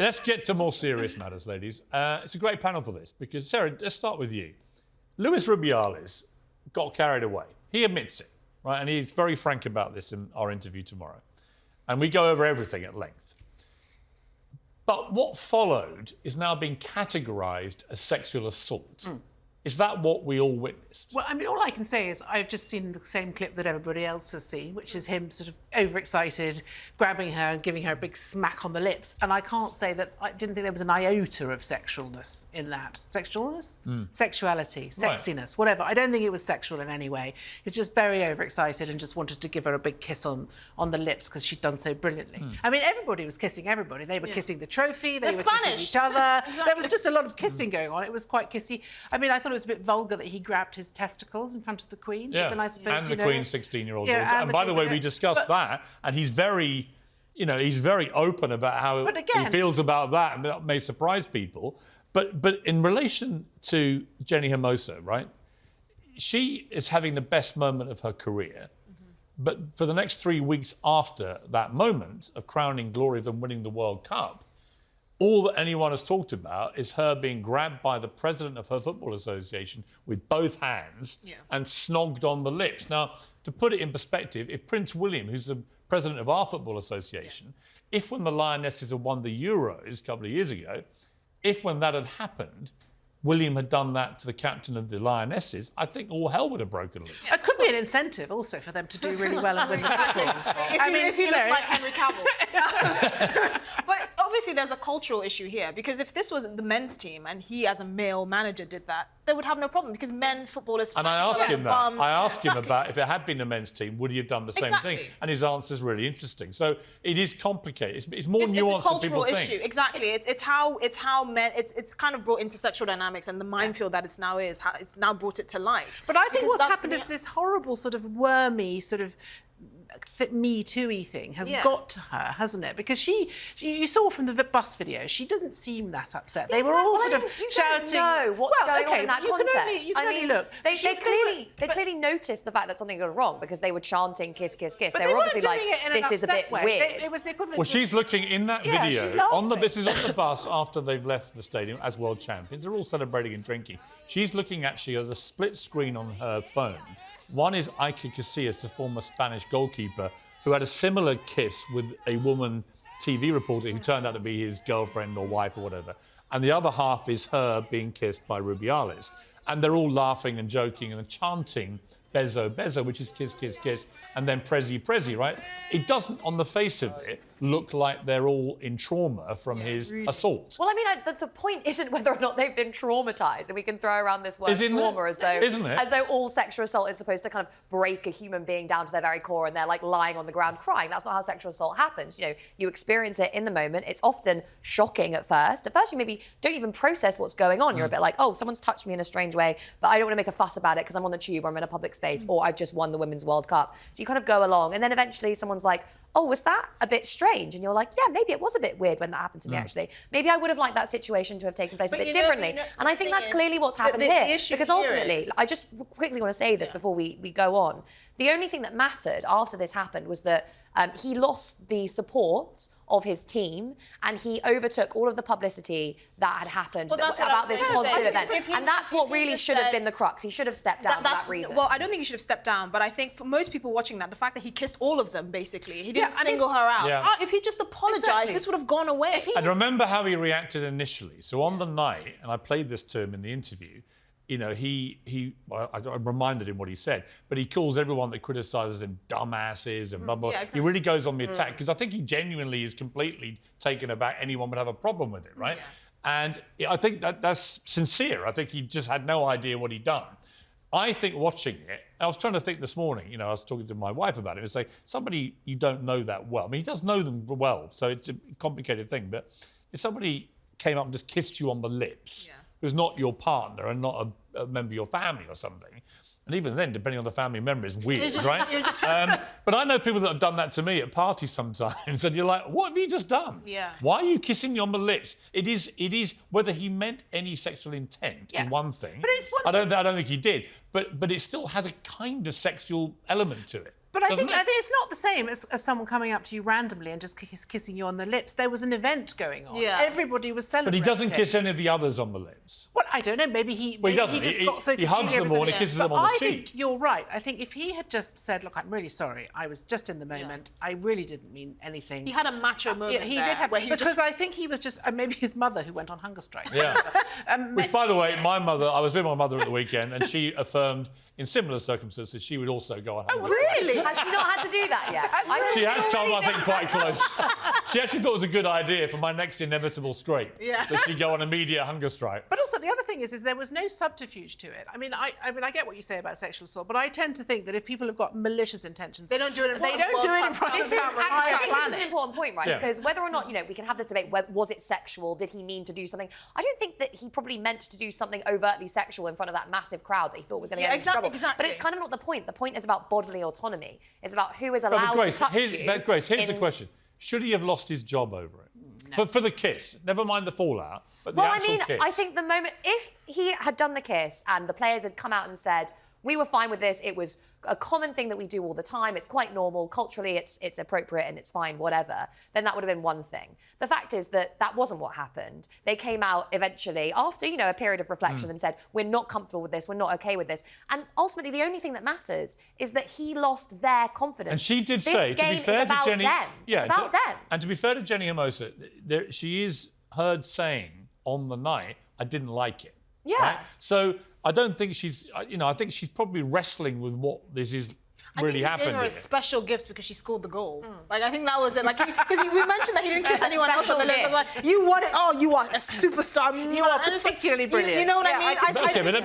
let's get to more serious matters, ladies. It's a great panel for this because, Sarah, let's start with you. Luis Rubiales got carried away. He admits it, right? And he's very frank about this in our interview tomorrow. And we go over everything at length. But what followed is now being categorised as sexual assault. Is that what we all witnessed? Well, I mean, all I can say is I've just seen the same clip that everybody else has seen, which is him sort of overexcited, grabbing her and giving her a big smack on the lips. And I can't say that I didn't think there was an iota of sexualness in that. Sexualness? Sexuality, sexiness, whatever. I don't think it was sexual in any way. He was just very overexcited and just wanted to give her a big kiss on the lips because she'd done so brilliantly. I mean, everybody was kissing everybody. They were kissing the trophy, they were kissing each other. There was just a lot of kissing going on. It was quite kissy. I mean, I thought it was a bit vulgar that he grabbed his testicles in front of the Queen. Yeah, but then I suppose, and the Queen's 16-year-old daughter. Yeah, and by the way, we discussed that, and he's very, he's very open about how he feels about that, and that may surprise people. But in relation to Jenny Hermoso, right, she is having the best moment of her career. But for the next 3 weeks after that moment of crowning glory of them winning the World Cup, all that anyone has talked about is her being grabbed by the president of her football association with both hands and snogged on the lips. Now, to put it in perspective, if Prince William, who's the president of our football association, if when the Lionesses had won the Euros a couple of years ago, if when that had happened, William had done that to the captain of the Lionesses, I think all hell would have broken loose. It could be an incentive also for them to do really well and win the football. If you look like Henry Cavill. But obviously there's a cultural issue here, because if this was the men's team and he as a male manager did that, they would have no problem, because men footballers... And I asked him that. I asked him about if it had been a men's team, would he have done the same thing? And his answer is really interesting. So it is complicated. It's more nuanced than people think. It's a cultural issue, exactly. It's how men... It's kind of brought into sexual dynamics and the minefield that it's now is. How it's now brought it to light. But I think what's happened is this horrible sort of wormy sort of Me Too-y thing has got to her, hasn't it? Because you saw from the bus video, she doesn't seem that upset. They were all sort of shouting. Know what's going on in that context. You can only look. They clearly noticed the fact that something was wrong because they were chanting "kiss, kiss, kiss." But they were obviously like, "This is a bit weird." It was the equivalent. Well, she's looking in that video this is on the bus after they've left the stadium as world champions. They're all celebrating and drinking. She's looking actually at a split screen on her phone. One is Iker Casillas, the former Spanish goalkeeper, who had a similar kiss with a woman TV reporter who turned out to be his girlfriend or wife or whatever. And the other half is her being kissed by Rubiales. And they're all laughing and joking and chanting Bezo, Bezo, which is kiss, kiss, kiss, and then Prezi, Prezi, right? It doesn't, on the face of it, look like they're all in trauma from his assault. Well, I mean, the point isn't whether or not they've been traumatised, and we can throw around this word trauma as though all sexual assault is supposed to kind of break a human being down to their very core and they're like lying on the ground crying. That's not how sexual assault happens. You know, you experience it in the moment. It's often shocking at first. At first, you maybe don't even process what's going on. You're a bit like, oh, someone's touched me in a strange way, but I don't want to make a fuss about it because I'm on the tube or I'm in a public space or I've just won the Women's World Cup. So you kind of go along, and then eventually someone's like, oh, was that a bit strange? And you're like, yeah, maybe it was a bit weird when that happened to me, actually. Maybe I would have liked that situation to have taken place a bit differently. And I think that's clearly what's happened here. Because ultimately, I just quickly want to say this before we go on. The only thing that mattered after this happened was that he lost the support of his team and he overtook all of the publicity that had happened about this positive event. And that's what really should have been the crux. He should have stepped down for that reason. Well, I don't think he should have stepped down, but I think for most people watching that, the fact that he kissed all of them, basically, he didn't single her out. If he just apologised, this would have gone away. And remember how he reacted initially. So on the night, and I played this to him in the interview, you know, I reminded him what he said, but he calls everyone that criticises him dumbasses and blah, blah. Yeah, exactly. He really goes on the attack because I think he genuinely is completely taken aback anyone would have a problem with it, right? Yeah. And I think that's sincere. I think he just had no idea what he'd done. I think watching it, I was trying to think this morning, you know, I was talking to my wife about it, and say, somebody you don't know that well. I mean, he does know them well, so it's a complicated thing, but if somebody came up and just kissed you on the lips, who's not your partner and not a member of your family or something. And even then, depending on the family member, it's weird, right? But I know people that have done that to me at parties sometimes, and you're like, what have you just done? Yeah. Why are you kissing me on the lips? It is whether he meant any sexual intent is one thing. But it's one I don't think he did. But it still has a kind of sexual element to it. But I think it's not the same as someone coming up to you randomly and just kissing you on the lips. There was an event going on. Yeah. Everybody was celebrating. But he doesn't kiss any of the others on the lips. Well, I don't know. Maybe he. Well, he maybe doesn't. Just got so he hugs them all and he kisses them on the cheek. I think you're right. I think if he had just said, "Look, I'm really sorry. I was just in the moment. I really didn't mean anything." He had a macho moment. He did have, because I think he was just maybe his mother who went on hunger strike. Yeah. Which, by the way, I was with my mother at the weekend, and she affirmed in similar circumstances she would also go on hunger strike. Really? Has she not had to do that yet? She has come, I think, quite close. She actually thought it was a good idea for my next inevitable scrape that she go on immediate hunger strike. But also, the other thing is there was no subterfuge to it. I mean, I get what you say about sexual assault, but I tend to think that if people have got malicious intentions, they don't do it in front of This is, I think this is an important point, right? Yeah. Because whether or not, we can have this debate, was it sexual? Did he mean to do something? I don't think that he probably meant to do something overtly sexual in front of that massive crowd that he thought was going to get him into trouble. Exactly. But it's kind of not the point. The point is about bodily autonomy. It's about who is allowed to touch you. But Grace, here's the question. Should he have lost his job over it? No. For the kiss, never mind the fallout, but the actual kiss. I think the moment, if he had done the kiss and the players had come out and said, we were fine with this, it was a common thing that we do all the time, it's quite normal, culturally it's appropriate and it's fine, whatever, then that would have been one thing. The fact is that wasn't what happened. They came out eventually after, a period of reflection and said, we're not comfortable with this, we're not okay with this. And ultimately, the only thing that matters is that he lost their confidence. And she did say, to be fair to Jenny... It's about them. And to be fair to Jenny Hermosa, she is heard saying on the night, I didn't like it. Yeah. Right? So I don't think she's, I think she's probably wrestling with what this is really happened. He gave her a special gift because she scored the goal. I think that was it. Because we mentioned that he didn't kiss anyone else on the list. I was like, you want it? Oh, you are a superstar. You are particularly brilliant. You know what I mean?